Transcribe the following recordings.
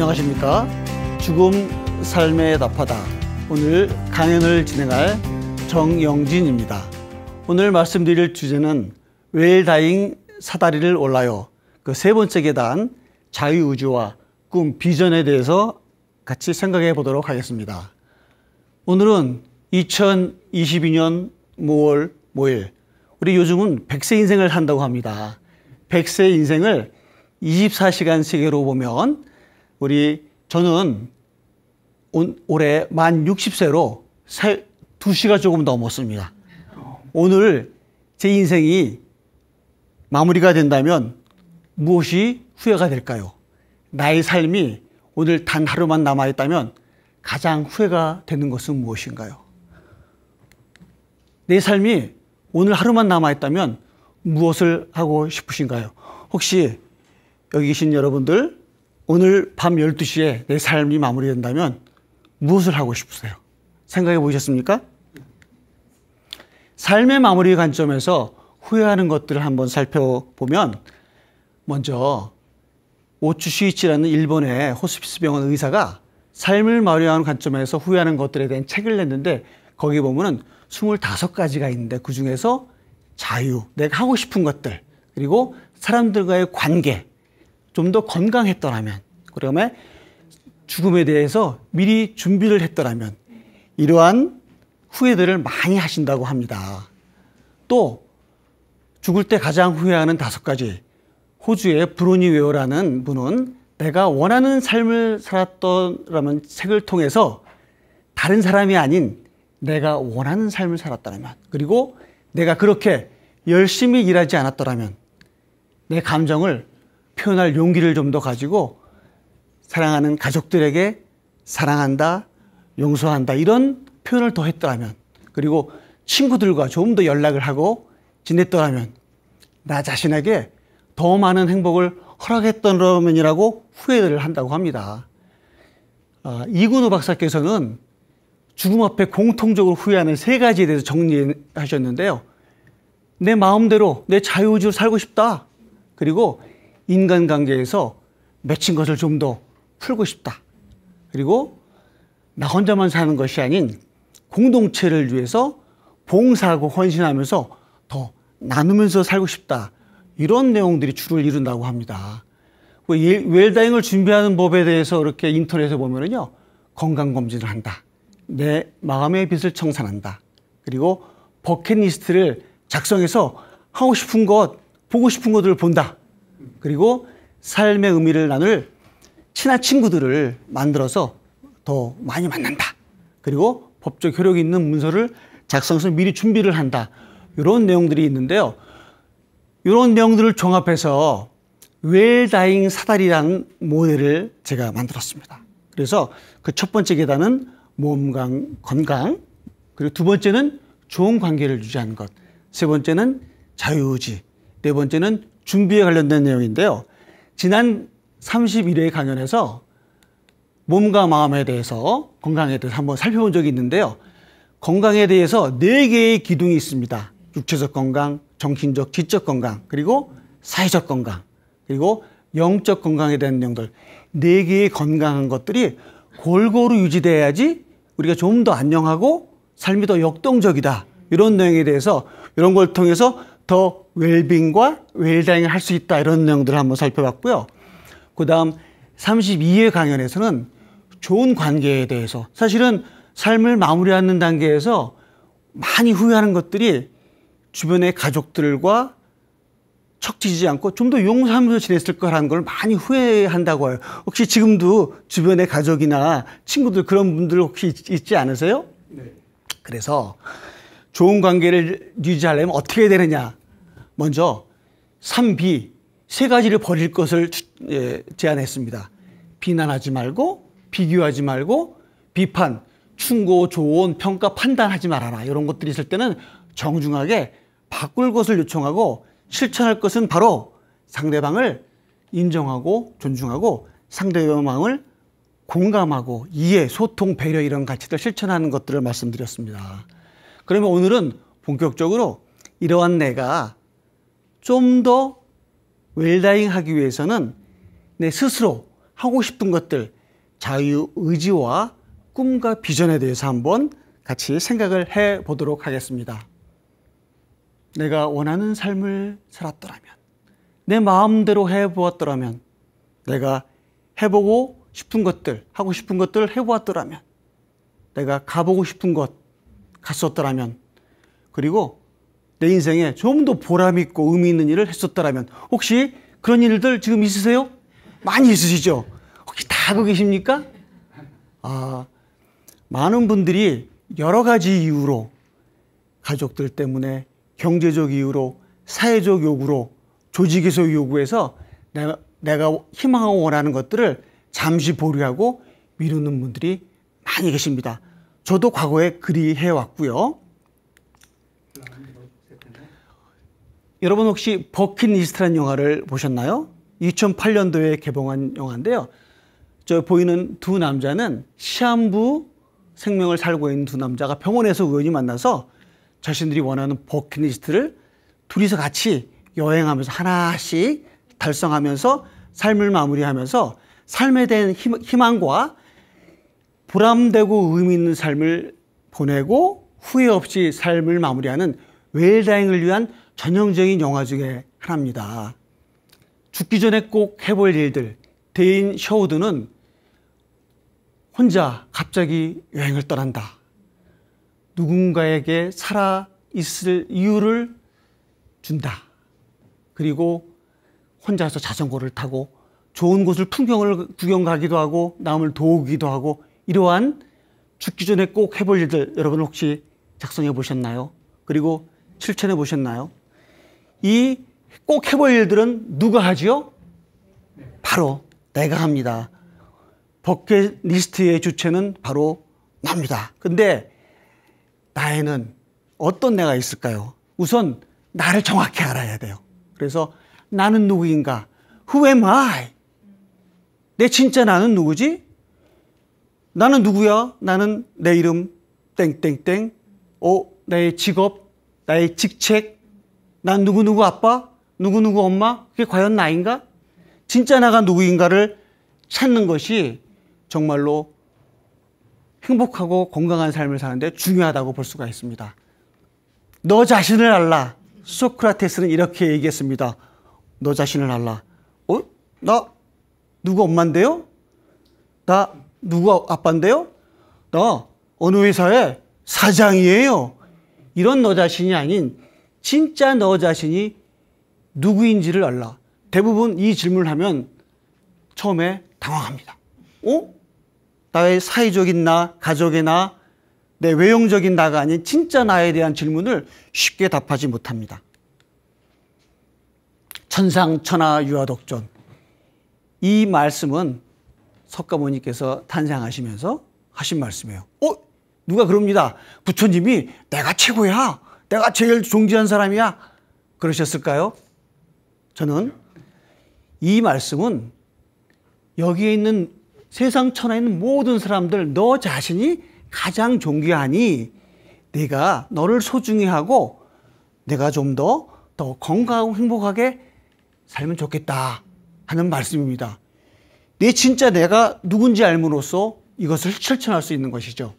안녕하십니까. 죽음 삶에 답하다. 오늘 강연을 진행할 정영진입니다. 오늘 말씀드릴 주제는 웰다잉 사다리를 올라요. 그 세 번째 계단, 자유의지와 꿈, 비전에 대해서 같이 생각해 보도록 하겠습니다. 오늘은 2022년 5월 5일. 우리 요즘은 100세 인생을 산다고 합니다. 100세 인생을 24시간 세계로 보면 저는 올해 만 60세로 2시가 조금 넘었습니다. 오늘 제 인생이 마무리가 된다면 무엇이 후회가 될까요? 나의 삶이 오늘 단 하루만 남아있다면 가장 후회가 되는 것은 무엇인가요? 내 삶이 오늘 하루만 남아있다면 무엇을 하고 싶으신가요? 혹시 여기 계신 여러분들, 오늘 밤 12시에 내 삶이 마무리된다면 무엇을 하고 싶으세요? 생각해 보셨습니까? 삶의 마무리 관점에서 후회하는 것들을 한번 살펴보면, 먼저 오츠 슈이치라는 일본의 호스피스 병원 의사가 삶을 마무리하는 관점에서 후회하는 것들에 대한 책을 냈는데, 거기 보면은 25가지가 있는데 그 중에서 자유, 내가 하고 싶은 것들, 그리고 사람들과의 관계, 좀 더 건강했더라면, 그다음에 죽음에 대해서 미리 준비를 했더라면, 이러한 후회들을 많이 하신다고 합니다. 또 죽을 때 가장 후회하는 5가지, 호주의 브로니 웨어라는 분은 내가 원하는 삶을 살았더라면 책을 통해서 다른 사람이 아닌 내가 원하는 삶을 살았더라면, 그리고 내가 그렇게 열심히 일하지 않았더라면 내 감정을 표현할 용기를 좀 더 가지고 사랑하는 가족들에게 사랑한다, 용서한다 이런 표현을 더 했더라면, 그리고 친구들과 좀 더 연락을 하고 지냈더라면 나 자신에게 더 많은 행복을 허락했더라면이라고 후회를 한다고 합니다. 이근우 박사께서는 죽음 앞에 공통적으로 후회하는 3가지에 대해서 정리하셨는데요. 내 마음대로 내 자유의지로 살고 싶다. 그리고 인간관계에서 맺힌 것을 좀 더 풀고 싶다. 그리고 나 혼자만 사는 것이 아닌 공동체를 위해서 봉사하고 헌신하면서 더 나누면서 살고 싶다. 이런 내용들이 주를 이룬다고 합니다. 웰다잉을 준비하는 법에 대해서 이렇게 인터넷에 보면은요, 건강검진을 한다. 내 마음의 빛을 청산한다. 그리고 버킷리스트를 작성해서 하고 싶은 것, 보고 싶은 것들을 본다. 그리고 삶의 의미를 나눌 친한 친구들을 만들어서 더 많이 만난다. 그리고 법적 효력이 있는 문서를 작성해서 미리 준비를 한다. 이런 내용들이 있는데요. 이런 내용들을 종합해서 웰다잉 사다리라는 모델을 제가 만들었습니다. 그래서 그 첫 번째 계단은 몸 건강, 그리고 두 번째는 좋은 관계를 유지하는 것, 세 번째는 자유의지, 네 번째는 준비에 관련된 내용인데요. 지난 31회 강연에서 몸과 마음에 대해서, 건강에 대해서 한번 살펴본 적이 있는데요. 건강에 대해서 4개의 기둥이 있습니다. 육체적 건강, 정신적, 지적 건강, 그리고 사회적 건강, 그리고 영적 건강에 대한 내용들, 4개의 건강한 것들이 골고루 유지돼야지 우리가 좀 더 안녕하고 삶이 더 역동적이다. 이런 내용에 대해서, 이런 걸 통해서 더 웰빙과 웰다잉을 할 수 있다. 이런 내용들을 한번 살펴봤고요. 그 다음 32회 강연에서는 좋은 관계에 대해서, 사실은 삶을 마무리하는 단계에서 많이 후회하는 것들이 주변의 가족들과 척지지 않고 좀 더 용서하면서 지냈을 거라는 걸 많이 후회한다고 해요. 혹시 지금도 주변의 가족이나 친구들, 그런 분들 혹시 있지 않으세요? 네. 그래서 좋은 관계를 유지하려면 어떻게 해야 되느냐. 먼저 3B, 3가지를 버릴 것을 제안했습니다. 비난하지 말고, 비교하지 말고, 비판, 충고, 조언, 평가, 판단하지 말아라. 이런 것들이 있을 때는 정중하게 바꿀 것을 요청하고, 실천할 것은 바로 상대방을 인정하고 존중하고 상대방을 공감하고 이해, 소통, 배려 이런 가치들 실천하는 것들을 말씀드렸습니다. 그러면 오늘은 본격적으로 이러한 내가 좀 더 웰다잉 하기 위해서는 내 스스로 하고 싶은 것들, 자유의지와 꿈과 비전에 대해서 한번 같이 생각을 해 보도록 하겠습니다. 내가 원하는 삶을 살았더라면, 내 마음대로 해보았더라면, 내가 해보고 싶은 것들, 하고 싶은 것들을 해보았더라면, 내가 가보고 싶은 곳 갔었더라면, 그리고 내 인생에 좀 더 보람 있고 의미 있는 일을 했었더라면, 혹시 그런 일들 지금 있으세요? 많이 있으시죠? 혹시 다 하고 계십니까? 많은 분들이 여러 가지 이유로, 가족들 때문에, 경제적 이유로, 사회적 요구로, 조직에서 요구해서 내가 희망하고 원하는 것들을 잠시 보류하고 미루는 분들이 많이 계십니다. 저도 과거에 그리 해왔고요. 여러분 혹시 버킷리스트라는 영화를 보셨나요? 2008년도에 개봉한 영화인데요. 저 보이는 두 남자는 시한부 생명을 살고 있는 두 남자가 병원에서 우연히 만나서 자신들이 원하는 버킷리스트를 둘이서 같이 여행하면서 하나씩 달성하면서 삶을 마무리하면서 삶에 대한 희망과 보람되고 의미 있는 삶을 보내고 후회 없이 삶을 마무리하는 웰다잉을 위한 전형적인 영화 중에 하나입니다. 죽기 전에 꼭 해볼 일들. 대인 셔우드는 혼자 갑자기 여행을 떠난다. 누군가에게 살아있을 이유를 준다. 그리고 혼자서 자전거를 타고 좋은 곳을 풍경을 구경 가기도 하고 남을 도우기도 하고, 이러한 죽기 전에 꼭 해볼 일들 여러분 혹시 작성해 보셨나요? 그리고 실천해 보셨나요? 이 꼭 해볼 일들은 누가 하지요? 바로 내가 합니다. 버킷리스트의 주체는 바로 납니다. 근데 나에는 어떤 내가 있을까요? 우선 나를 정확히 알아야 돼요. 그래서 나는 누구인가? Who am I? 내 진짜 나는 누구지? 나는 누구야? 나는 내 이름 땡땡땡, 나의 직업, 나의 직책, 난 누구누구 아빠, 누구누구 엄마, 그게 과연 나인가? 진짜 나가 누구인가를 찾는 것이 정말로 행복하고 건강한 삶을 사는데 중요하다고 볼 수가 있습니다. 너 자신을 알라. 소크라테스는 이렇게 얘기했습니다. 너 자신을 알라. 나 누구 엄마인데요? 나 누구 아빠인데요? 나 어느 회사의 사장이에요. 이런 너 자신이 아닌 진짜 너 자신이 누구인지를 알라. 대부분 이 질문을 하면 처음에 당황합니다. 나의 사회적인 나, 가족의 나, 내 외형적인 나가 아닌 진짜 나에 대한 질문을 쉽게 답하지 못합니다. 천상천하 유아독존. 이 말씀은 석가모니께서 탄생하시면서 하신 말씀이에요. 누가 그럽니다. 부처님이 내가 최고야. 내가 제일 존귀한 사람이야. 그러셨을까요? 저는 이 말씀은 여기에 있는 세상 천하에 있는 모든 사람들, 너 자신이 가장 존귀하니 내가 너를 소중히 하고 내가 좀 더 건강하고 행복하게 살면 좋겠다 하는 말씀입니다. 내 진짜 내가 누군지 알므로써 이것을 실천할 수 있는 것이죠.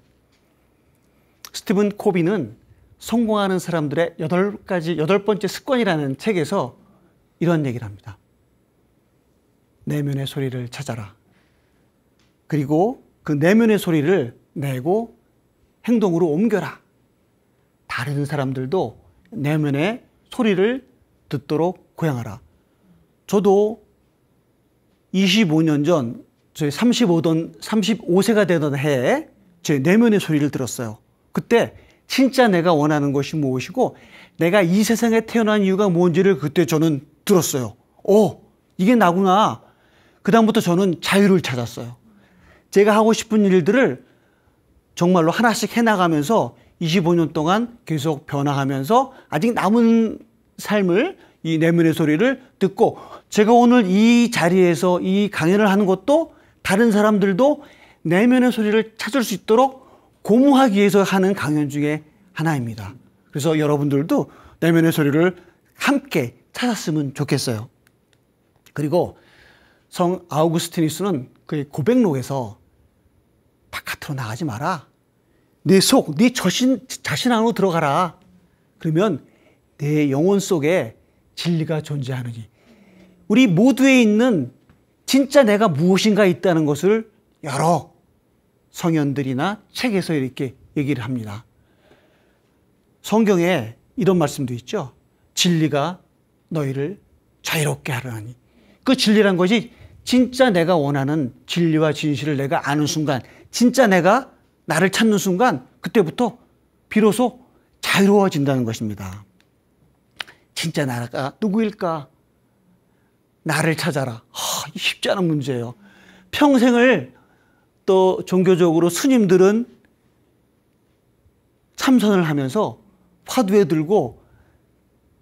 스티븐 코비는 성공하는 사람들의 8번째 습관이라는 책에서 이런 얘기를 합니다. 내면의 소리를 찾아라. 그리고 그 내면의 소리를 내고 행동으로 옮겨라. 다른 사람들도 내면의 소리를 듣도록 고양하라. 저도 25년 전 저희 35세가 되던 해에 제 내면의 소리를 들었어요. 그때 진짜 내가 원하는 것이 무엇이고 내가 이 세상에 태어난 이유가 뭔지를 그때 저는 들었어요. 이게 나구나. 그다음부터 저는 자유를 찾았어요. 제가 하고 싶은 일들을 정말로 하나씩 해나가면서 25년 동안 계속 변화하면서 아직 남은 삶을 이 내면의 소리를 듣고, 제가 오늘 이 자리에서 이 강연을 하는 것도 다른 사람들도 내면의 소리를 찾을 수 있도록 고무하기 위해서 하는 강연 중에 하나입니다. 그래서 여러분들도 내면의 소리를 함께 찾았으면 좋겠어요. 그리고 성 아우구스티누스는 그의 고백록에서 바깥으로 나가지 마라. 내 속, 네 자신 안으로 들어가라. 그러면 내 영혼 속에 진리가 존재하느니. 우리 모두에 있는 진짜 내가 무엇인가 있다는 것을 여러 성현들이나 책에서 이렇게 얘기를 합니다. 성경에 이런 말씀도 있죠. 진리가 너희를 자유롭게 하려니. 그 진리란 것이 진짜 내가 원하는 진리와 진실을 내가 아는 순간, 진짜 내가 나를 찾는 순간, 그때부터 비로소 자유로워진다는 것입니다. 진짜 나가 누구일까? 나를 찾아라. 쉽지 않은 문제예요. 평생을 또 종교적으로 스님들은 참선을 하면서 화두에 들고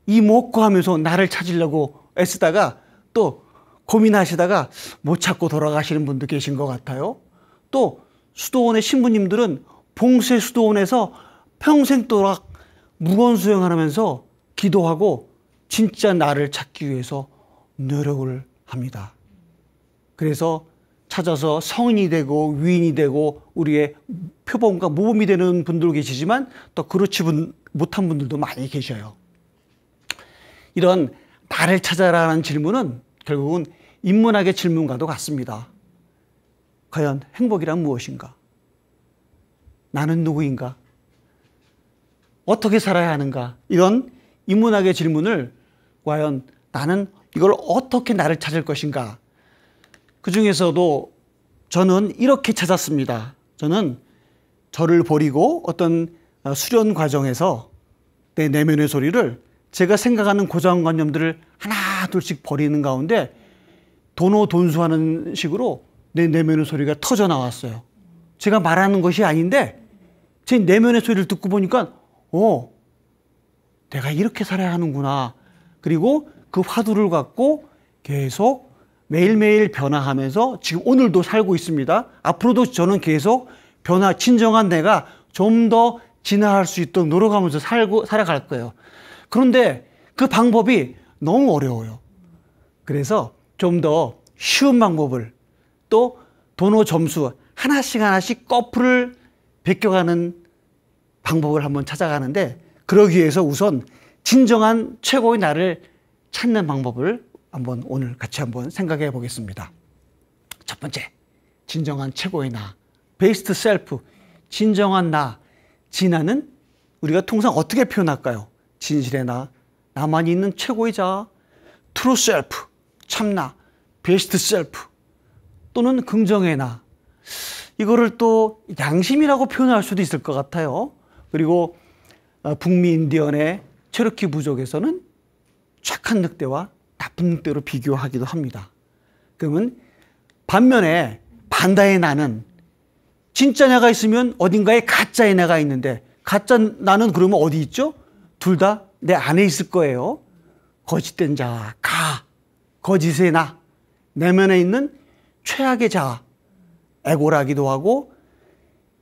이목구 하면서 나를 찾으려고 애쓰다가 또 고민하시다가 못 찾고 돌아가시는 분도 계신 것 같아요. 또 수도원의 신부님들은 봉쇄 수도원에서 평생 도락 무건수행하면서 기도하고 진짜 나를 찾기 위해서 노력을 합니다. 그래서 찾아서 성인이 되고 위인이 되고 우리의 표범과 모범이 되는 분도 계시지만 또 그렇지 못한 분들도 많이 계셔요. 이런 나를 찾아라는 질문은 결국은 인문학의 질문과도 같습니다. 과연 행복이란 무엇인가? 나는 누구인가? 어떻게 살아야 하는가? 이런 인문학의 질문을 과연 나는 이걸 어떻게 나를 찾을 것인가? 그 중에서도 저는 이렇게 찾았습니다. 저는 저를 버리고 어떤 수련 과정에서 내 내면의 소리를 제가 생각하는 고정관념들을 하나 둘씩 버리는 가운데 도노돈수하는 식으로 내 내면의 소리가 터져 나왔어요. 제가 말하는 것이 아닌데 제 내면의 소리를 듣고 보니까 내가 이렇게 살아야 하는구나. 그리고 그 화두를 갖고 계속 매일매일 변화하면서 지금 오늘도 살고 있습니다. 앞으로도 저는 계속 진정한 내가 좀 더 진화할 수 있도록 노력하면서 살아갈 거예요. 그런데 그 방법이 너무 어려워요. 그래서 좀 더 쉬운 방법을 또 도노 점수 하나씩 거풀을 베껴가는 방법을 한번 찾아가는데 그러기 위해서 우선 진정한 최고의 나를 찾는 방법을 한번 오늘 같이 한번 생각해 보겠습니다. 첫 번째, 진정한 최고의 나, 베스트 셀프, 진정한 나, 진화는 우리가 통상 어떻게 표현할까요? 진실의 나, 나만이 있는 최고의 자, 트루 셀프, 참나, 베스트 셀프 또는 긍정의 나. 이거를 또 양심이라고 표현할 수도 있을 것 같아요. 그리고 북미 인디언의 체로키 부족에서는 착한 늑대와 나쁜 늑대로 비교하기도 합니다. 그러면 반면에 반다의 나는 진짜 내가 있으면 어딘가에 가짜의 내가 있는데 가짜 나는 그러면 어디 있죠? 둘 다 내 안에 있을 거예요. 거짓된 자, 거짓의 나, 내면에 있는 최악의 자, 에고라기도 하고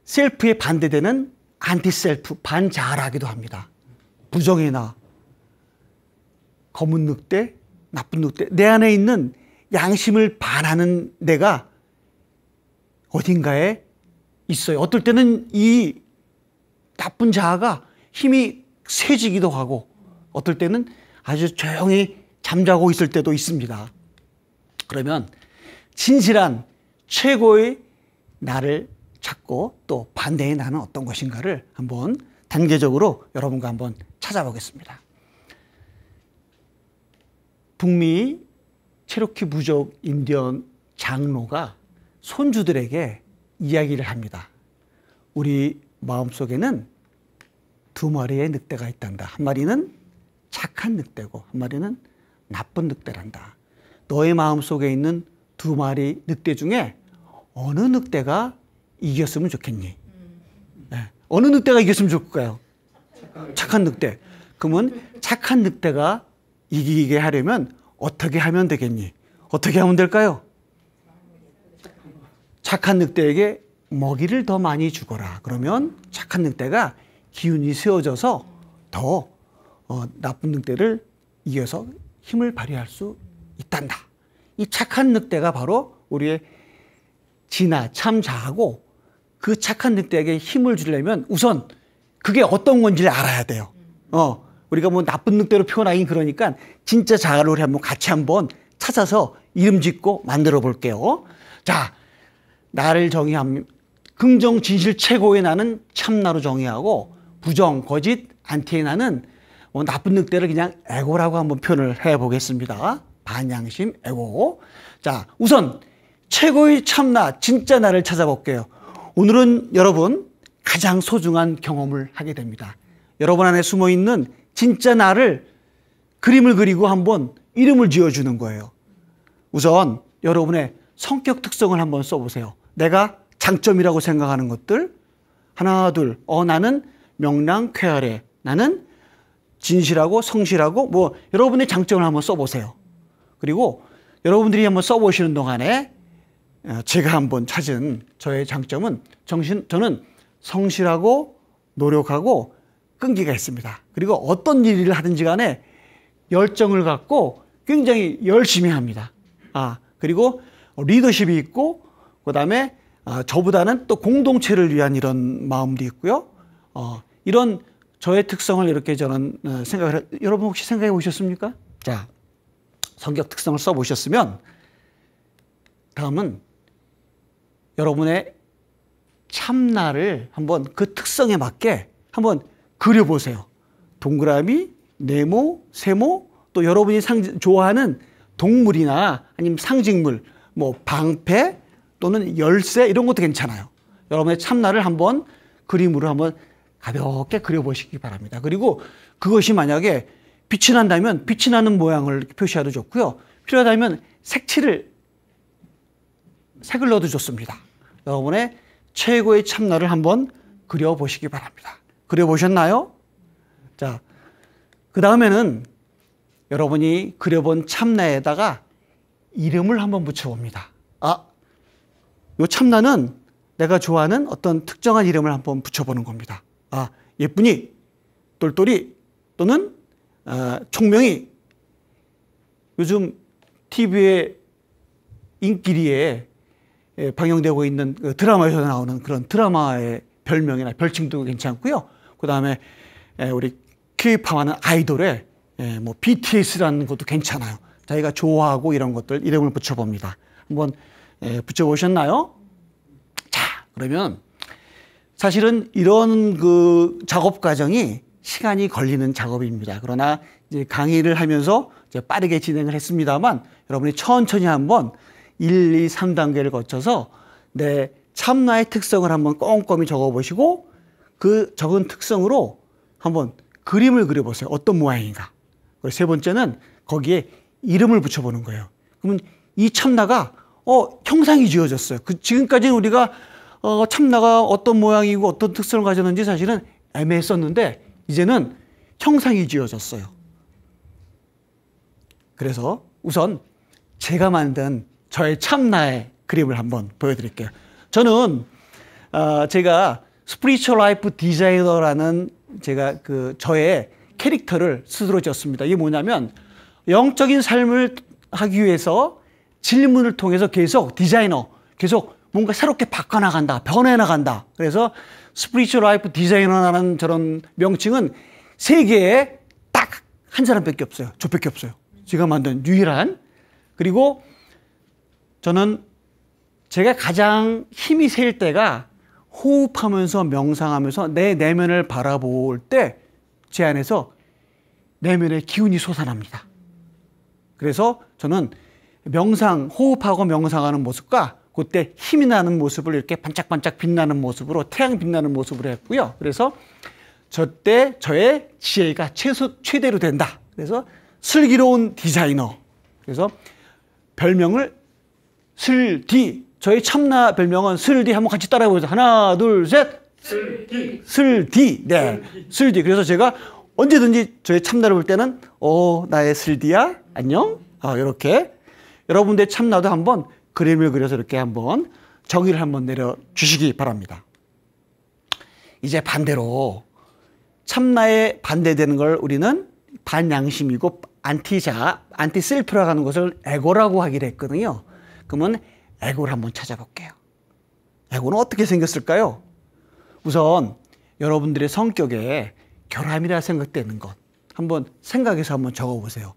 셀프에 반대되는 안티셀프, 반자라기도 합니다. 부정의 나, 검은 늑대, 나쁜 늑대, 내 안에 있는 양심을 반하는 내가 어딘가에 있어요. 어떨 때는 이 나쁜 자아가 힘이 세지기도 하고 어떨 때는 아주 조용히 잠자고 있을 때도 있습니다. 그러면 진실한 최고의 나를 찾고 또 반대의 나는 어떤 것인가를 한번 단계적으로 여러분과 한번 찾아보겠습니다. 북미 체로키 부족 인디언 장로가 손주들에게 이야기를 합니다. 우리 마음속에는 두 마리의 늑대가 있단다. 한 마리는 착한 늑대고 한 마리는 나쁜 늑대란다. 너의 마음속에 있는 두 마리 늑대 중에 어느 늑대가 이겼으면 좋겠니? 네. 어느 늑대가 이겼으면 좋을까요? 착한 늑대. 그러면 착한 늑대가 이기게 하려면 어떻게 하면 되겠니? 어떻게 하면 될까요? 착한 늑대에게 먹이를 더 많이 주거라. 그러면 착한 늑대가 기운이 세워져서 더 나쁜 늑대를 이겨서 힘을 발휘할 수 있단다. 이 착한 늑대가 바로 우리의 진화, 참자하고 그 착한 늑대에게 힘을 주려면 우선 그게 어떤 건지를 알아야 돼요. 우리가 뭐 나쁜 늑대로 표현하긴 그러니까 진짜 자아를 우리 한번 같이 한번 찾아서 이름 짓고 만들어 볼게요. 자, 나를 정의하면 긍정, 진실 최고의 나는 참나로 정의하고 부정, 거짓, 안티의 나는 나쁜 늑대를 그냥 에고라고 한번 표현을 해보겠습니다. 반양심, 에고. 자, 우선 최고의 참나, 진짜 나를 찾아볼게요. 오늘은 여러분 가장 소중한 경험을 하게 됩니다. 여러분 안에 숨어있는 진짜 나를 그림을 그리고 한번 이름을 지어주는 거예요. 우선 여러분의 성격 특성을 한번 써보세요. 내가 장점이라고 생각하는 것들 하나, 둘. 나는 명랑쾌활해. 나는 진실하고 성실하고 뭐 여러분의 장점을 한번 써보세요. 그리고 여러분들이 한번 써보시는 동안에 제가 한번 찾은 저의 장점은 저는 성실하고 노력하고 끈기가 있습니다. 그리고 어떤 일을 하든지 간에 열정을 갖고 굉장히 열심히 합니다. 그리고 리더십이 있고 그다음에 저보다는 또 공동체를 위한 이런 마음도 있고요. 이런 저의 특성을 이렇게 저는 여러분 혹시 생각해 보셨습니까? 자, 성격 특성을 써 보셨으면 다음은 여러분의 참나를 한번 그 특성에 맞게 한번 그려보세요. 동그라미, 네모, 세모, 또 여러분이 좋아하는 동물이나 아니면 상징물, 뭐 방패 또는 열쇠 이런 것도 괜찮아요. 여러분의 참나를 한번 그림으로 한번 가볍게 그려보시기 바랍니다. 그리고 그것이 만약에 빛이 난다면 빛이 나는 모양을 표시해도 좋고요. 필요하다면 색을 넣어도 좋습니다. 여러분의 최고의 참나를 한번 그려보시기 바랍니다. 그려보셨나요? 자, 그 다음에는 여러분이 그려본 참나에다가 이름을 한번 붙여봅니다. 요 참나는 내가 좋아하는 어떤 특정한 이름을 한번 붙여보는 겁니다. 예쁜이, 똘똘이 또는 총명이. 요즘 TV에 인기리에 방영되고 있는 드라마에서 나오는 그런 드라마의 별명이나 별칭도 괜찮고요. 그 다음에 우리 K-팝하는 아이돌의 뭐 BTS라는 것도 괜찮아요. 자기가 좋아하고 이런 것들 이름을 붙여봅니다. 한번 붙여보셨나요? 자, 그러면 사실은 이런 그 작업 과정이 시간이 걸리는 작업입니다. 그러나 이제 강의를 하면서 이제 빠르게 진행을 했습니다만 여러분이 천천히 한번 1, 2, 3단계를 거쳐서 내 참나의 특성을 한번 꼼꼼히 적어보시고 그 적은 특성으로 한번 그림을 그려보세요. 어떤 모양인가. 그리고 세 번째는 거기에 이름을 붙여보는 거예요. 그러면 이 참나가 형상이 지어졌어요. 지금까지는 우리가 참나가 어떤 모양이고 어떤 특성을 가졌는지 사실은 애매했었는데 이제는 형상이 지어졌어요. 그래서 우선 제가 만든 저의 참나의 그림을 한번 보여드릴게요. 저는 제가 스피리추얼 라이프 디자이너라는 제가 저의 캐릭터를 스스로 지었습니다. 이게 뭐냐면 영적인 삶을 하기 위해서 질문을 통해서 계속 계속 뭔가 새롭게 바꿔나간다, 변해나간다. 그래서 스피리추얼 라이프 디자이너라는 저런 명칭은 세계에 딱 한 사람밖에 없어요. 저밖에 없어요. 제가 만든 유일한. 그리고 저는 제가 가장 힘이 셀 때가 호흡하면서 명상하면서 내 내면을 바라볼 때 제 안에서 내면의 기운이 솟아납니다. 그래서 저는 호흡하고 명상하는 모습과 그때 힘이 나는 모습을 이렇게 반짝반짝 빛나는 모습으로 태양 빛나는 모습으로 했고요. 그래서 저의 지혜가 최대로 된다. 그래서 슬기로운 디자이너. 그래서 별명을 슬디. 저의 참나 별명은 슬디. 한번 같이 따라해보세요. 하나, 둘, 셋. 슬디. 네. 슬디. 그래서 제가 언제든지 저의 참나를 볼 때는 나의 슬디야. 안녕. 이렇게 여러분들의 참나도 한번 그림을 그려서 이렇게 한번 정의를 한번 내려주시기 바랍니다. 이제 반대로 참나에 반대되는 걸 우리는 반양심이고 안티셀프라고 하는 것을 에고라고 하기로 했거든요. 그러면 에고를 한번 찾아볼게요. 에고는 어떻게 생겼을까요? 우선 여러분들의 성격에 결함이라 생각되는 것 한번 생각해서 한번 적어보세요.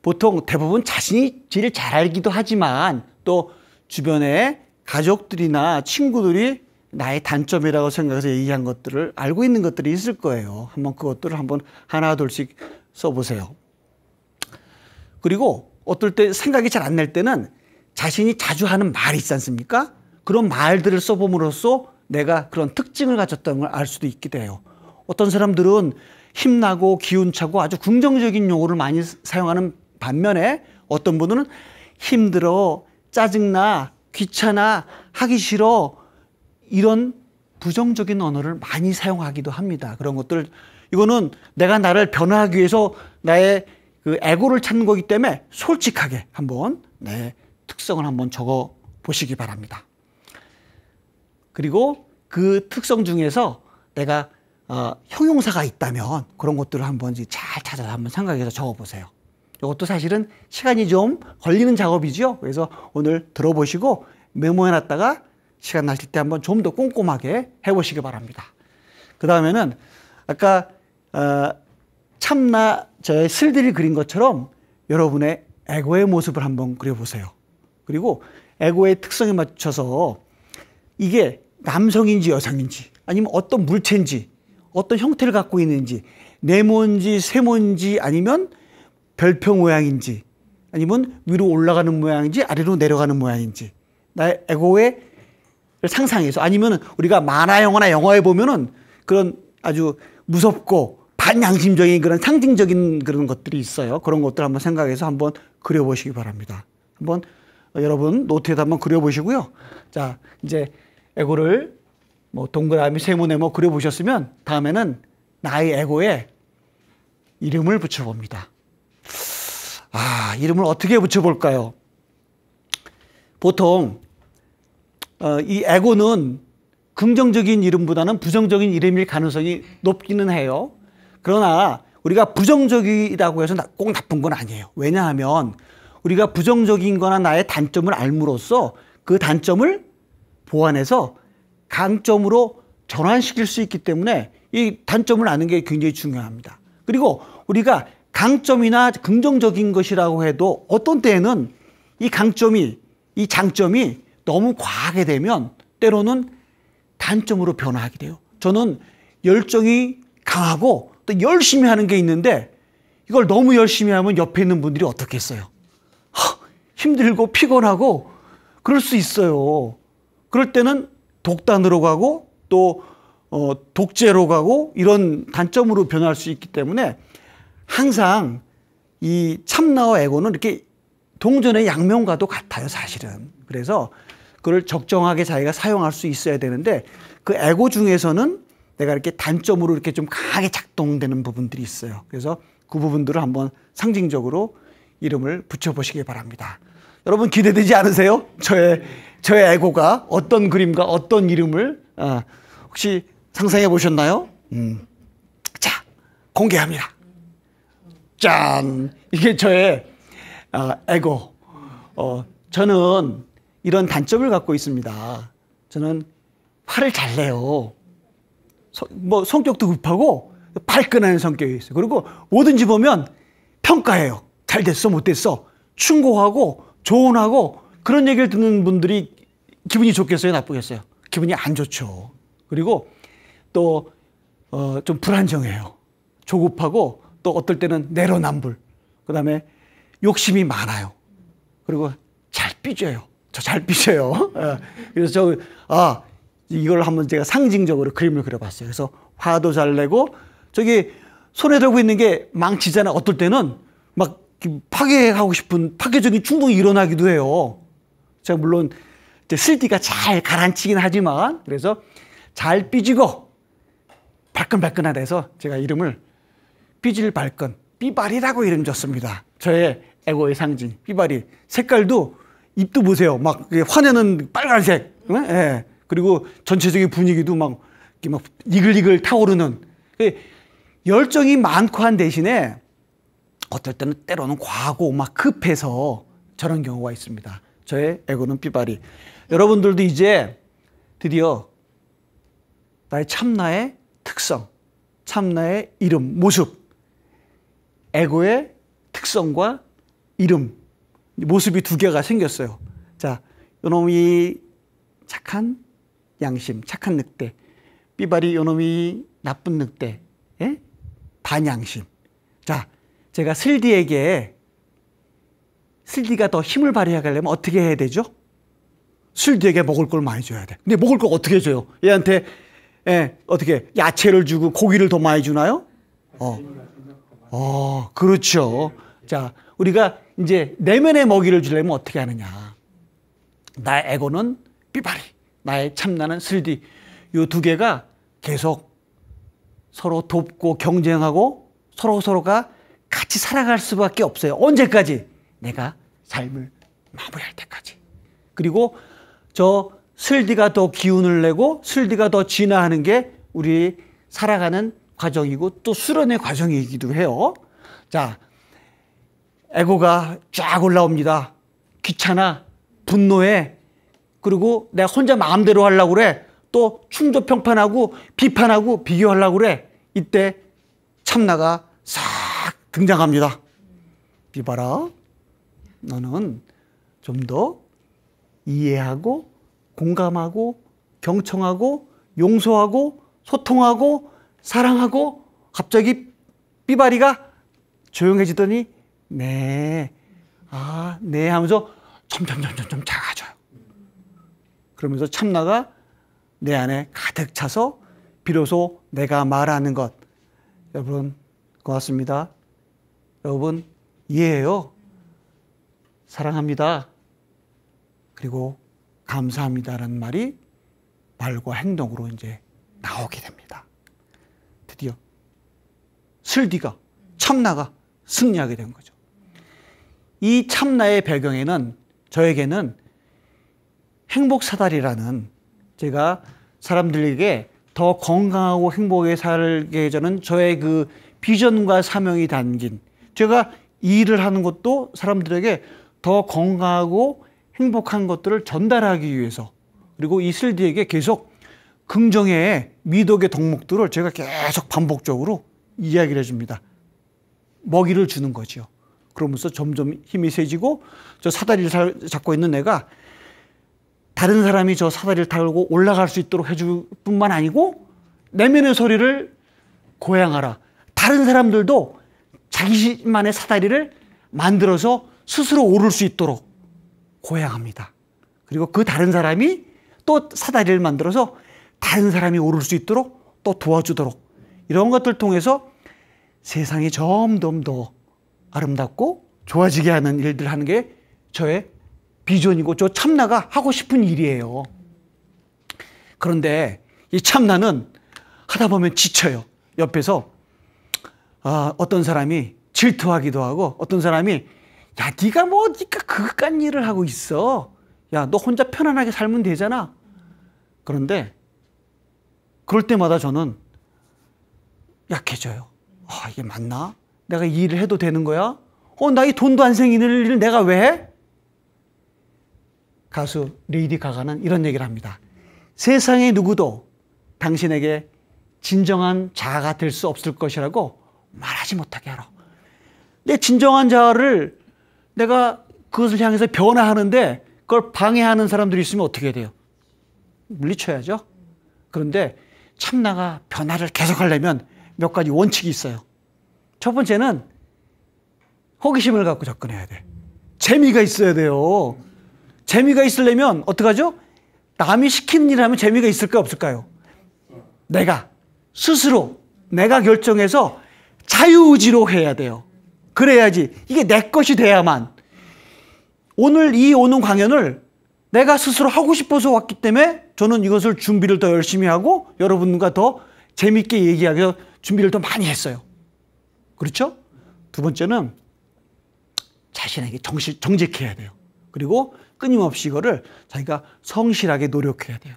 보통 대부분 자신이 제일 잘 알기도 하지만 또 주변에 가족들이나 친구들이 나의 단점이라고 생각해서 얘기한 것들을 알고 있는 것들이 있을 거예요. 한번 그것들을 한번 하나 둘씩 써보세요. 그리고 어떨 때 생각이 잘 안 날 때는 자신이 자주 하는 말이 있지 않습니까? 그런 말들을 써봄으로써 내가 그런 특징을 가졌다는 걸 알 수도 있게 돼요. 어떤 사람들은 힘나고 기운차고 아주 긍정적인 용어를 많이 사용하는 반면에 어떤 분들은 힘들어, 짜증나, 귀찮아, 하기 싫어 이런 부정적인 언어를 많이 사용하기도 합니다. 그런 것들 이거는 내가 나를 변화하기 위해서 나의 그 에고를 찾는 거기 때문에 솔직하게 한번 내 특성을 한번 적어 보시기 바랍니다. 그리고 그 특성 중에서 내가 형용사가 있다면 그런 것들을 한번 잘 찾아서 한번 생각해서 적어 보세요. 이것도 사실은 시간이 좀 걸리는 작업이죠. 그래서 오늘 들어보시고 메모해 놨다가 시간 나실 때 한번 좀 더 꼼꼼하게 해보시기 바랍니다. 그 다음에는 아까 참나 저의 슬들이 그린 것처럼 여러분의 에고의 모습을 한번 그려보세요. 그리고 에고의 특성에 맞춰서 이게 남성인지 여성인지 아니면 어떤 물체인지 어떤 형태를 갖고 있는지 네모인지 세모인지 아니면 별표 모양인지 아니면 위로 올라가는 모양인지 아래로 내려가는 모양인지 나의 에고의 상상해서 아니면 우리가 만화 영화나 영화에 보면은 그런 아주 무섭고 반양심적인 그런 상징적인 그런 것들이 있어요. 그런 것들 한번 생각해서 한번 그려보시기 바랍니다. 한번 여러분 노트에다 한번 그려보시고요. 자 이제 에고를 뭐 동그라미 세모네모 그려보셨으면 다음에는 나의 에고에 이름을 붙여봅니다. 이름을 어떻게 붙여볼까요? 보통 이 에고는 긍정적인 이름보다는 부정적인 이름일 가능성이 높기는 해요. 그러나 우리가 부정적이라고 해서 꼭 나쁜 건 아니에요. 왜냐하면 우리가 부정적인 거나 나의 단점을 알므로써 그 단점을 보완해서 강점으로 전환시킬 수 있기 때문에 이 단점을 아는 게 굉장히 중요합니다. 그리고 우리가 강점이나 긍정적인 것이라고 해도 어떤 때에는 이 강점이, 이 장점이 너무 과하게 되면 때로는 단점으로 변화하게 돼요. 저는 열정이 강하고 또 열심히 하는 게 있는데 이걸 너무 열심히 하면 옆에 있는 분들이 어떻겠어요? 힘들고 피곤하고 그럴 수 있어요. 그럴 때는 독단으로 가고 또 독재로 가고 이런 단점으로 변할 수 있기 때문에 항상 이 참나와 에고는 이렇게 동전의 양면과도 같아요, 사실은. 그래서 그걸 적정하게 자기가 사용할 수 있어야 되는데 그 에고 중에서는 내가 이렇게 단점으로 이렇게 좀 강하게 작동되는 부분들이 있어요. 그래서 그 부분들을 한번 상징적으로 이름을 붙여보시기 바랍니다. 여러분 기대되지 않으세요? 저의 에고가 어떤 그림과 어떤 이름을 혹시 상상해 보셨나요? 자, 공개합니다. 짠! 이게 저의 에고. 저는 이런 단점을 갖고 있습니다. 저는 화를 잘 내요. 성격도 급하고 발끈하는 성격이 있어요. 그리고 뭐든지 보면 평가해요. 잘 됐어, 못 됐어. 충고하고 조언하고 그런 얘기를 듣는 분들이 기분이 좋겠어요, 나쁘겠어요? 기분이 안 좋죠. 그리고 또 좀 불안정해요. 조급하고 또 어떨 때는 내로남불. 그다음에 욕심이 많아요. 그리고 잘 삐져요. 저 잘 삐져요. 그래서 이걸 한번 제가 상징적으로 그림을 그려봤어요. 그래서 화도 잘 내고 저기 손에 들고 있는 게 망치잖아요. 어떨 때는 막 파괴하고 싶은 파괴적인 충동이 일어나기도 해요. 제가 물론 슬디가 잘 가라앉히긴 하지만 그래서 잘 삐지고 발끈발끈하다 해서 제가 이름을 삐질 발끈 삐발이라고 이름 줬습니다. 저의 에고의 상징 삐발이. 색깔도 입도 보세요. 막 화내는 빨간색. 예. 그리고 전체적인 분위기도 막 이글이글 타오르는. 열정이 많고 한 대신에 어떨 때는 때로는 과하고 막 급해서 저런 경우가 있습니다. 저의 에고는 삐바리. 여러분들도 이제 드디어 나의 참나의 특성, 참나의 이름, 모습, 에고의 특성과 이름, 모습이 두 개가 생겼어요. 자, 요놈이 착한 양심, 착한 늑대, 삐바리 요놈이 나쁜 늑대, 예? 반양심. 자, 제가 슬디에게 슬디가 더 힘을 발휘하게 하려면 어떻게 해야 되죠? 슬디에게 먹을 걸 많이 줘야 돼. 근데 먹을 걸 어떻게 줘요? 얘한테 어떻게 야채를 주고 고기를 더 많이 주나요? 그렇죠. 자, 우리가 이제 내면의 먹이를 주려면 어떻게 하느냐? 나의 에고는 삐바리, 나의 참나는 슬디. 이 두 개가 계속 서로 돕고 경쟁하고 서로가 같이 살아갈 수밖에 없어요. 언제까지? 내가 삶을 마무리할 때까지. 그리고 저 슬디가 더 기운을 내고 슬디가 더 진화하는 게 우리 살아가는 과정이고 또 수련의 과정이기도 해요. 자, 에고가 쫙 올라옵니다. 귀찮아, 분노해. 그리고 내가 혼자 마음대로 하려고 그래. 또 충조평판하고 비판하고 비교하려고 그래. 이때 참나가 싹 등장합니다. 비봐라, 너는 좀 더 이해하고 공감하고 경청하고 용서하고 소통하고 사랑하고. 갑자기 삐바리가 조용해지더니 네, 네 하면서 점점 작아져요. 그러면서 참나가 내 안에 가득 차서 비로소 내가 말하는 것. 여러분 고맙습니다. 여러분 이해해요. 사랑합니다. 그리고 감사합니다라는 말이 말과 행동으로 이제 나오게 됩니다. 드디어 슬디가, 참나가 승리하게 된 거죠. 이 참나의 배경에는 저에게는 행복사다리라는, 제가 사람들에게 더 건강하고 행복하게 살게 해주는 저의 그 비전과 사명이 담긴, 제가 이 일을 하는 것도 사람들에게 더 건강하고 행복한 것들을 전달하기 위해서, 그리고 이 슬디에게 계속 긍정의 미덕의 덕목들을 제가 계속 반복적으로 이야기를 해줍니다. 먹이를 주는 거죠. 그러면서 점점 힘이 세지고 저 사다리를 잡고 있는 애가 다른 사람이 저 사다리를 타고 올라갈 수 있도록 해줄 뿐만 아니고 내면의 소리를 고양하라. 다른 사람들도 자기만의 사다리를 만들어서 스스로 오를 수 있도록 고양합니다. 그리고 그 다른 사람이 또 사다리를 만들어서 다른 사람이 오를 수 있도록 또 도와주도록, 이런 것들 통해서 세상이 점점 더 아름답고 좋아지게 하는 일들 하는 게 저의 비전이고 저 참나가 하고 싶은 일이에요. 그런데 이 참나는 하다 보면 지쳐요. 옆에서 어떤 사람이 질투하기도 하고, 어떤 사람이 야, 네가 그깟 일을 하고 있어. 야, 너 혼자 편안하게 살면 되잖아. 그런데 그럴 때마다 저는 약해져요. 이게 맞나? 내가 이 일을 해도 되는 거야? 나 이 돈도 안 생기는 일을 내가 왜 해? 가수 레이디 가가는 이런 얘기를 합니다. 세상의 누구도 당신에게 진정한 자아가 될 수 없을 것이라고 말하지 못하게 하라. 내 진정한 자아를 내가 그것을 향해서 변화하는데 그걸 방해하는 사람들이 있으면 어떻게 돼요? 물리쳐야죠. 그런데 참나가 변화를 계속하려면 몇 가지 원칙이 있어요. 첫 번째는 호기심을 갖고 접근해야 돼. 재미가 있어야 돼요. 재미가 있으려면 어떡하죠? 남이 시키는 일을 하면 재미가 있을까 없을까요? 내가 스스로 내가 결정해서 자유의지로 해야 돼요. 그래야지. 이게 내 것이 돼야만. 오늘 이 오는 강연을 내가 스스로 하고 싶어서 왔기 때문에 저는 이것을 준비를 더 열심히 하고 여러분과 더 재밌게 얘기하기 위해서 준비를 더 많이 했어요. 그렇죠? 두 번째는 자신에게 정직해야 돼요. 그리고 끊임없이 이거를 자기가 성실하게 노력해야 돼요.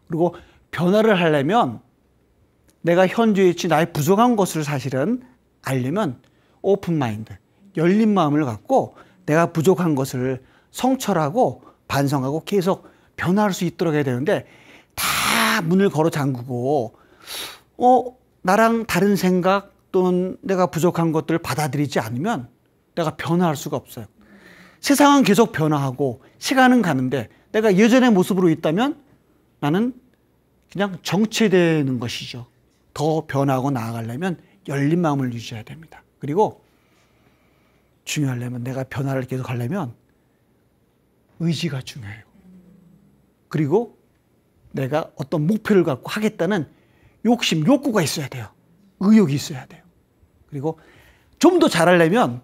그리고 변화를 하려면 내가 현재의 나의 부족한 것을 사실은 알려면 오픈 마인드, 열린 마음을 갖고 내가 부족한 것을 성찰하고 반성하고 계속 변화할 수 있도록 해야 되는데, 다 문을 걸어 잠그고 나랑 다른 생각 또는 내가 부족한 것들을 받아들이지 않으면 내가 변화할 수가 없어요. 세상은 계속 변화하고 시간은 가는데 내가 예전의 모습으로 있다면 나는 그냥 정체되는 것이죠. 더 변화하고 나아가려면 열린 마음을 유지해야 됩니다. 그리고 중요하려면, 내가 변화를 계속 하려면 의지가 중요해요. 그리고 내가 어떤 목표를 갖고 하겠다는 욕심, 욕구가 있어야 돼요. 의욕이 있어야 돼요. 그리고 좀 더 잘하려면,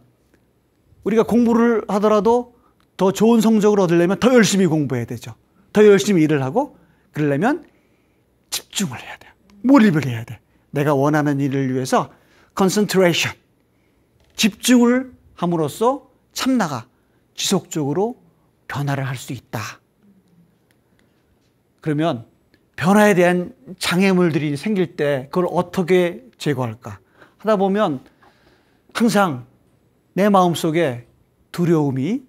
우리가 공부를 하더라도 더 좋은 성적을 얻으려면 더 열심히 공부해야 되죠. 더 열심히 일을 하고, 그러려면 집중을 해야 돼요. 몰입을 해야 돼. 내가 원하는 일을 위해서 concentration, 집중을 함으로써 참나가 지속적으로 변화를 할 수 있다. 그러면 변화에 대한 장애물들이 생길 때 그걸 어떻게 제거할까 하다 보면 항상 내 마음속에 두려움이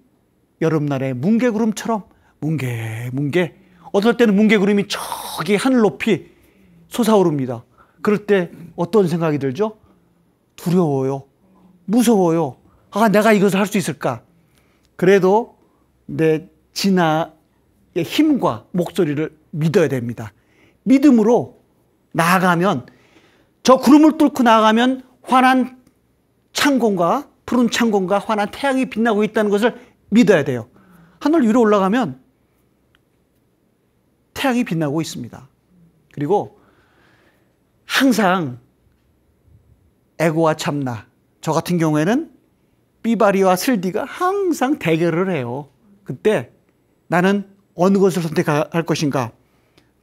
여름날의 뭉게구름처럼 뭉게 어떨 때는 뭉게구름이 저기 하늘 높이 솟아오릅니다. 그럴 때 어떤 생각이 들죠? 두려워요. 무서워요. 내가 이것을 할 수 있을까? 그래도 내 진화의 힘과 목소리를 믿어야 됩니다. 믿음으로 나아가면, 저 구름을 뚫고 나아가면 환한 창공과 푸른 창공과 환한 태양이 빛나고 있다는 것을 믿어야 돼요. 하늘 위로 올라가면 태양이 빛나고 있습니다. 그리고 항상 에고와 참나, 저 같은 경우에는 삐바리와 슬디가 항상 대결을 해요. 그때 나는 어느 것을 선택할 것인가?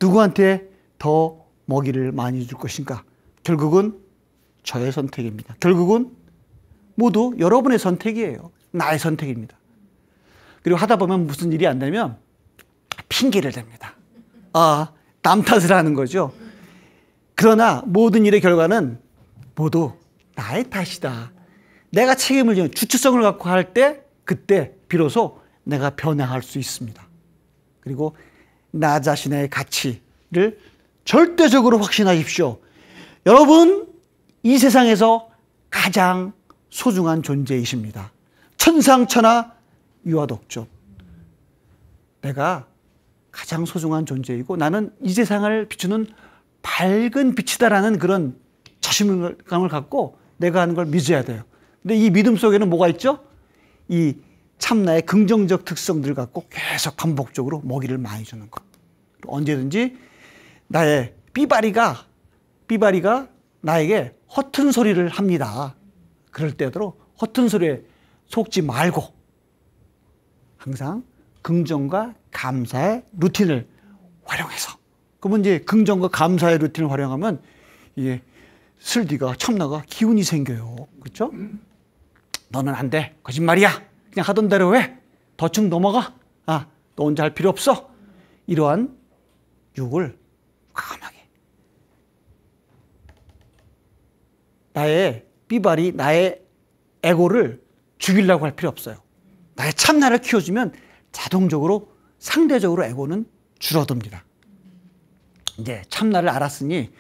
누구한테 더 먹이를 많이 줄 것인가? 결국은 저의 선택입니다. 결국은 모두 여러분의 선택이에요. 나의 선택입니다. 그리고 하다 보면 무슨 일이 안 되면 핑계를 댑니다. 남 탓을 하는 거죠. 그러나 모든 일의 결과는 모두 나의 탓이다. 내가 책임을 지는 주체성을 갖고 할 때, 그때 비로소 내가 변화할 수 있습니다. 그리고 나 자신의 가치를 절대적으로 확신하십시오. 여러분, 이 세상에서 가장 소중한 존재이십니다. 천상천하 유아독존. 내가 가장 소중한 존재이고 나는 이 세상을 비추는 밝은 빛이다라는 그런 자신감을 갖고 내가 하는 걸 믿어야 돼요. 근데 이 믿음 속에는 뭐가 있죠? 이 참나의 긍정적 특성들을 갖고 계속 반복적으로 먹이를 많이 주는 것. 언제든지 나의 삐바리가 나에게 허튼 소리를 합니다. 그럴 때도 허튼 소리에 속지 말고 항상 긍정과 감사의 루틴을 활용해서, 그러면 이제 긍정과 감사의 루틴을 활용하면 이게 슬디가, 참나가 기운이 생겨요. 그렇죠? 너는 안 돼. 거짓말이야. 그냥 하던 대로 해. 더층 넘어가. 너 혼자 할 필요 없어. 이러한 욕을 과감하게. 나의 삐발이, 나의 에고를 죽이려고 할 필요 없어요. 나의 참나를 키워주면 자동적으로, 상대적으로 에고는 줄어듭니다. 이제 참나를 알았으니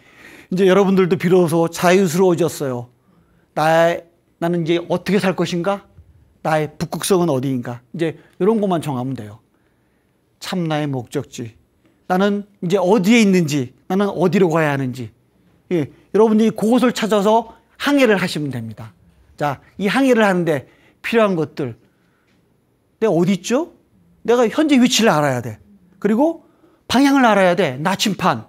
이제 여러분들도 비로소 자유스러워졌어요. 나는 이제 어떻게 살 것인가? 나의 북극성은 어디인가? 이제 이런 것만 정하면 돼요. 참나의 목적지. 나는 이제 어디에 있는지, 나는 어디로 가야 하는지. 여러분들이 그곳을 찾아서 항해를 하시면 됩니다. 자, 이 항해를 하는데 필요한 것들. 내가 어디 있죠? 내가 현재 위치를 알아야 돼. 그리고 방향을 알아야 돼. 나침판.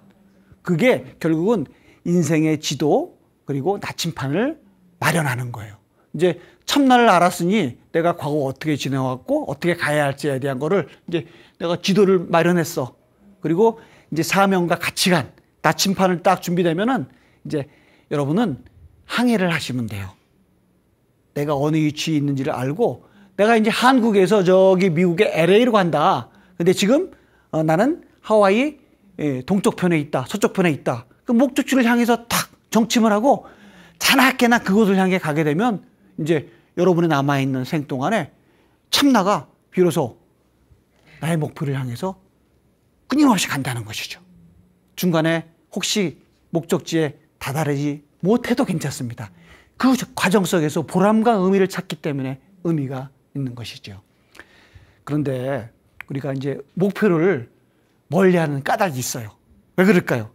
그게 결국은 인생의 지도, 그리고 나침판을 마련하는 거예요. 이제 참나를 알았으니 내가 과거 어떻게 지내왔고 어떻게 가야 할지에 대한 거를 이제 내가 지도를 마련했어. 그리고 이제 사명과 가치관, 나침판을 딱 준비되면은 이제 여러분은 항해를 하시면 돼요. 내가 어느 위치에 있는지를 알고, 내가 이제 한국에서 저기 미국의 LA로 간다. 근데 지금 나는 하와이 동쪽 편에 있다, 서쪽 편에 있다. 그 목적지를 향해서 탁 정침을 하고 자나깨나 그곳을 향해 가게 되면 이제 여러분의 남아있는 생 동안에 참나가 비로소 나의 목표를 향해서 끊임없이 간다는 것이죠. 중간에 혹시 목적지에 다다르지 못해도 괜찮습니다. 그 과정 속에서 보람과 의미를 찾기 때문에 의미가 있는 것이죠. 그런데 우리가 이제 목표를 멀리하는 까닭이 있어요. 왜 그럴까요?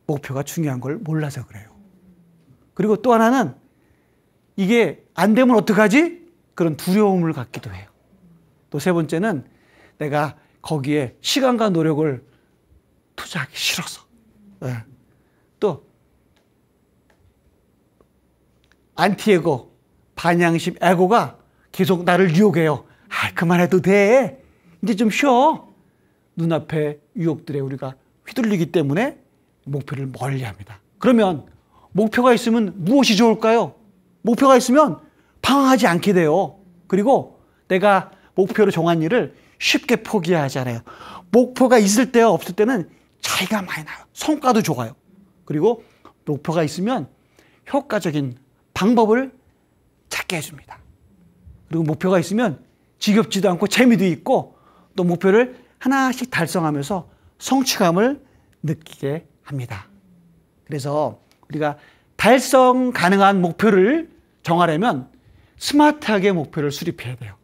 목표가 중요한 걸 몰라서 그래요. 그리고 또 하나는 이게 안 되면 어떡하지? 그런 두려움을 갖기도 해요. 또 세 번째는 내가 거기에 시간과 노력을 투자하기 싫어서. 네. 또 안티에고, 반향심, 에고가 계속 나를 유혹해요. 아, 그만해도 돼. 이제 좀 쉬어. 눈앞에 유혹들에 우리가 휘둘리기 때문에 목표를 멀리합니다. 그러면 목표가 있으면 무엇이 좋을까요? 목표가 있으면 방황하지 않게 돼요. 그리고 내가 목표로 정한 일을 쉽게 포기하지 않아요. 목표가 있을 때와 없을 때는 차이가 많이 나요. 성과도 좋아요. 그리고 목표가 있으면 효과적인 방법을 찾게 해줍니다. 그리고 목표가 있으면 지겹지도 않고 재미도 있고 또 목표를 하나씩 달성하면서 성취감을 느끼게 합니다. 그래서 우리가 달성 가능한 목표를 정하려면 스마트하게 목표를 수립해야 돼요.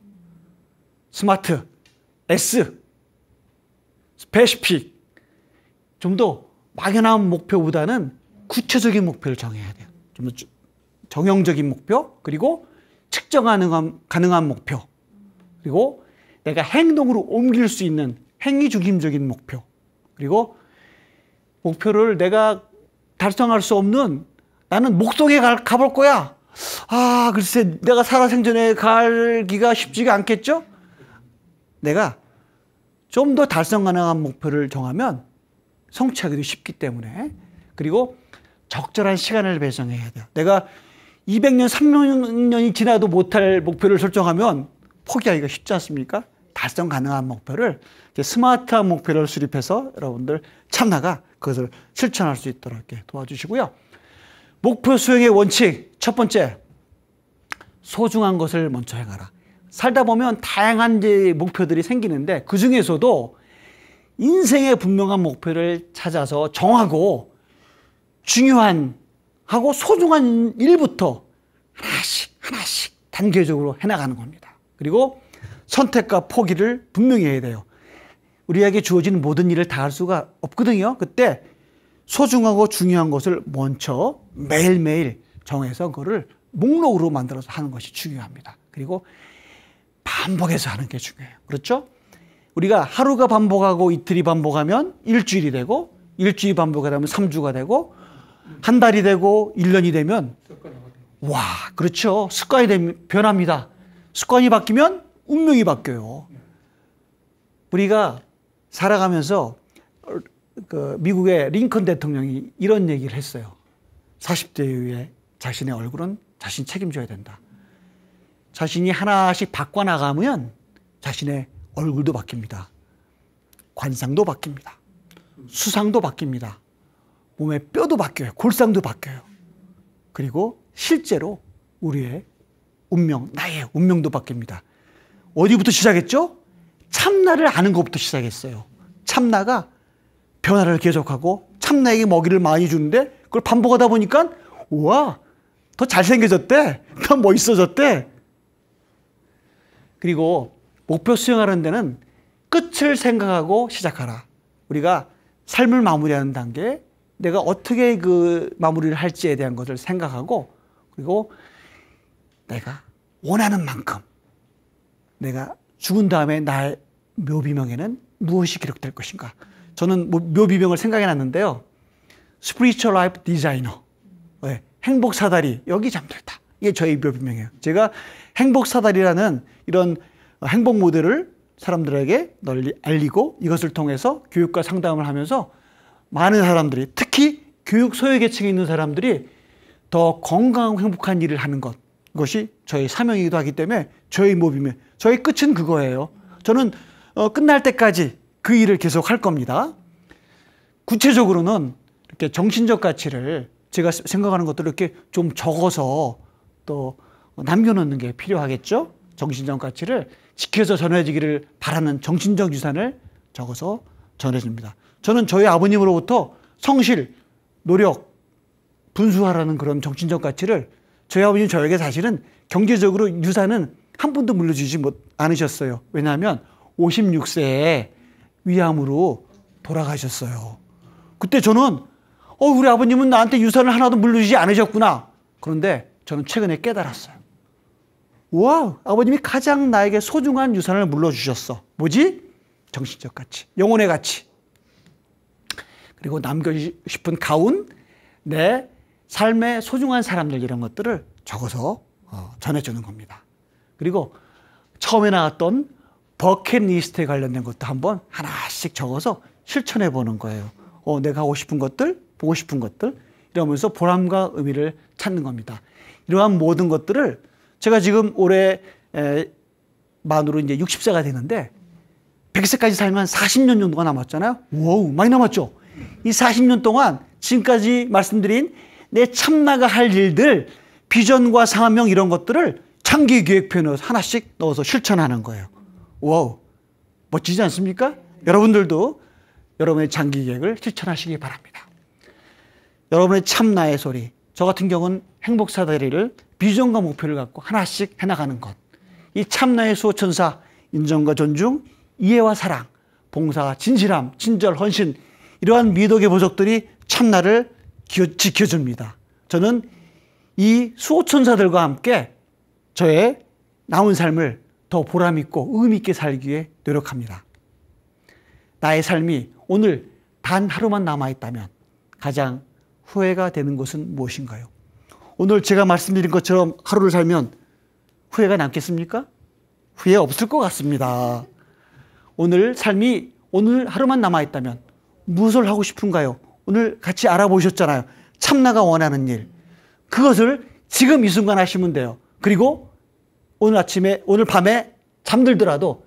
스마트, S, 스페시픽. 좀 더 막연한 목표보다는 구체적인 목표를 정해야 돼요. 좀 더 정형적인 목표, 그리고 측정 가능한 목표, 그리고 내가 행동으로 옮길 수 있는 행위 중심적인 목표, 그리고 목표를 내가 달성할 수 없는 나는 목동에 가볼 거야. 아, 글쎄 내가 살아생전에 가기가 쉽지가 않겠죠? 내가 좀 더 달성 가능한 목표를 정하면 성취하기도 쉽기 때문에, 그리고 적절한 시간을 배정해야 돼요. 내가 200년, 300년이 지나도 못할 목표를 설정하면 포기하기가 쉽지 않습니까? 달성 가능한 목표를, 스마트한 목표를 수립해서 여러분들 참나가 그것을 실천할 수 있도록 이렇게 도와주시고요. 목표 수행의 원칙, 첫 번째, 소중한 것을 먼저 행하라. 살다 보면 다양한 목표들이 생기는데 그 중에서도 인생의 분명한 목표를 찾아서 정하고 중요한 하고 소중한 일부터 하나씩 단계적으로 해나가는 겁니다. 그리고 선택과 포기를 분명히 해야 돼요. 우리에게 주어진 모든 일을 다 할 수가 없거든요. 그때 소중하고 중요한 것을 먼저 매일매일 정해서 그거를 목록으로 만들어서 하는 것이 중요합니다. 그리고 반복해서 하는 게 중요해요. 그렇죠? 우리가 하루가 반복하고 이틀이 반복하면 일주일이 되고, 일주일이 반복하다 보면 3주가 되고, 한 달이 되고 1년이 되면 와, 그렇죠. 습관이 변합니다. 습관이 바뀌면 운명이 바뀌어요. 우리가 살아가면서 그 미국의 링컨 대통령이 이런 얘기를 했어요. 40대 이후에 자신의 얼굴은 자신 책임져야 된다. 자신이 하나씩 바꿔나가면 자신의 얼굴도 바뀝니다. 관상도 바뀝니다. 수상도 바뀝니다. 몸의 뼈도 바뀌어요. 골상도 바뀌어요. 그리고 실제로 우리의 운명, 나의 운명도 바뀝니다. 어디부터 시작했죠? 참나를 아는 것부터 시작했어요. 참나가 변화를 계속하고 참나에게 먹이를 많이 주는데 그걸 반복하다 보니까 우와, 더 잘생겨졌대. 더 멋있어졌대. 그리고 목표 수행하는 데는 끝을 생각하고 시작하라. 우리가 삶을 마무리하는 단계에 내가 어떻게 그 마무리를 할지에 대한 것을 생각하고, 그리고 내가 원하는 만큼 내가 죽은 다음에 나의 묘비명에는 무엇이 기록될 것인가. 저는 묘비명을 생각해 놨는데요. Spiritual Life Designer. 네, 행복 사다리. 여기 잠들다. 이게 저희 묘비명이에요. 제가 행복 사다리라는 이런 행복 모델을 사람들에게 널리 알리고 이것을 통해서 교육과 상담을 하면서 많은 사람들이, 특히 교육 소외계층에 있는 사람들이 더 건강하고 행복한 일을 하는 것, 그것이 저희 사명이기도 하기 때문에 저희 묘비명, 저희 끝은 그거예요. 저는 끝날 때까지 그 일을 계속 할 겁니다. 구체적으로는 이렇게 정신적 가치를 제가 생각하는 것들을 이렇게 좀 적어서 또 남겨놓는 게 필요하겠죠. 정신적 가치를 지켜서 전해지기를 바라는 정신적 유산을 적어서 전해줍니다. 저는 저희 아버님으로부터 성실, 노력, 분수하라는 그런 정신적 가치를 저희 아버님 저에게 사실은 경제적으로 유산은 한 푼도 물려주지 않으셨어요. 왜냐하면 56세에 위암으로 돌아가셨어요. 그때 저는 우리 아버님은 나한테 유산을 하나도 물려주지 않으셨구나. 그런데 저는 최근에 깨달았어요. 와, 아버님이 가장 나에게 소중한 유산을 물려주셨어. 뭐지? 정신적 가치, 영혼의 가치. 그리고 남기고 싶은 가운, 내 삶의 소중한 사람들 이런 것들을 적어서 전해주는 겁니다. 그리고 처음에 나왔던 버킷리스트에 관련된 것도 한번 하나씩 적어서 실천해 보는 거예요. 내가 하고 싶은 것들, 보고 싶은 것들 이러면서 보람과 의미를 찾는 겁니다. 이러한 모든 것들을 제가 지금 올해 만으로 이제 60세가 되는데 100세까지 살면 40년 정도가 남았잖아요. 와우, 많이 남았죠? 이 40년 동안 지금까지 말씀드린 내 참나가 할 일들, 비전과 사명 이런 것들을 장기 계획표에 하나씩 넣어서 실천하는 거예요. 와우, 멋지지 않습니까? 여러분들도 여러분의 장기 계획을 실천하시기 바랍니다. 여러분의 참나의 소리, 저 같은 경우는 행복사다리를 비전과 목표를 갖고 하나씩 해나가는 것. 이 참나의 수호천사, 인정과 존중, 이해와 사랑, 봉사, 진실함, 친절, 헌신 이러한 미덕의 보석들이 참나를 지켜줍니다. 저는 이 수호천사들과 함께 저의 남은 삶을 더 보람있고 의미있게 살기 위해 노력합니다. 나의 삶이 오늘 단 하루만 남아있다면 가장 후회가 되는 것은 무엇인가요? 오늘 제가 말씀드린 것처럼 하루를 살면 후회가 남겠습니까? 후회 없을 것 같습니다. 오늘 삶이 오늘 하루만 남아있다면 무엇을 하고 싶은가요? 오늘 같이 알아보셨잖아요. 참나가 원하는 일. 그것을 지금 이 순간 하시면 돼요. 그리고 오늘 밤에 잠들더라도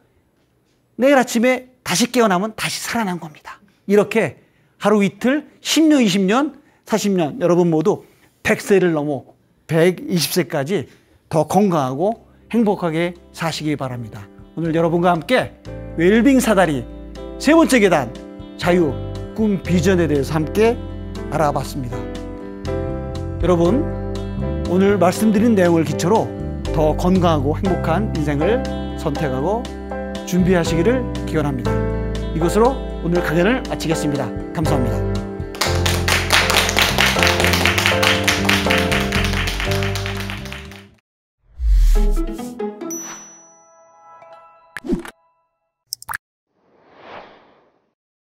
내일 아침에 다시 깨어나면 다시 살아난 겁니다. 이렇게 하루 이틀, 10년, 20년, 40년 여러분 모두 100세를 넘어 120세까지 더 건강하고 행복하게 사시기 바랍니다. 오늘 여러분과 함께 웰빙 사다리 세 번째 계단 자유, 꿈, 비전에 대해서 함께 알아봤습니다. 여러분 오늘 말씀드린 내용을 기초로 더 건강하고 행복한 인생을 선택하고 준비하시기를 기원합니다. 이것으로 오늘 강연을 마치겠습니다. 감사합니다.